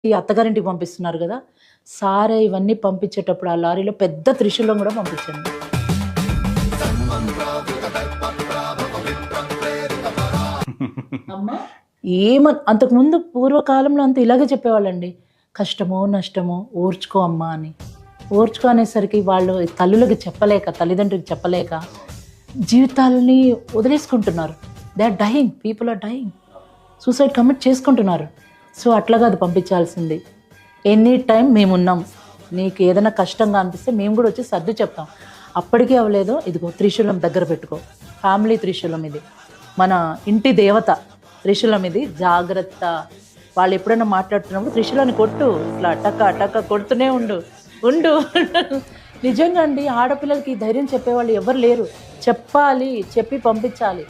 ఈ అత్తగారింటికి పంపిస్తున్నారు గదా! సారే ఇవన్నీ పంపించేటప్పుడు ఆ లారీలో పెద్ద త్రిశూలం గూడా పంపించండి. అమ్మ అంతకుముందు పూర్వకాలంలో అంతా ఇలాగే చెప్పేవాళ్ళండి. కష్టమో, నష్టమో ఓర్చుకో అమ్మా అని. ఓర్చుకో అనేసరికి వాళ్ళు తల్లులకి చెప్పలేక, తల్లిదండ్రులకి చెప్పలేక జీవితాలని వదిలేసుకుంటున్నారు. They are dying. People are dying. Suicide commit చేసుకుంటున్నారు. సో అట్లా కాదు పంపించాల్సింది. ఎనీ టైం మేమున్నాం. నీకు ఏదైనా కష్టంగా అనిపిస్తే మేము కూడా వచ్చి సర్ది చెప్తాం. అప్పటికీ అవ్వలేదో ఇదిగో త్రిశూలం దగ్గర పెట్టుకో. ఫ్యామిలీ త్రిశూలం ఇది. మన ఇంటి దేవత త్రిశూలం ఇది. జాగ్రత్త. వాళ్ళు ఎప్పుడైనా మాట్లాడుతున్నప్పుడు త్రిశూలాన్ని కొట్టు. ఇట్లా టక టక కొడుతూనే ఉండు. ఉండు. నిజంగా అండి, ఆడపిల్లలకి ధైర్యం చెప్పేవాళ్ళు ఎవరు లేరు. చెప్పాలి, చెప్పి పంపించాలి.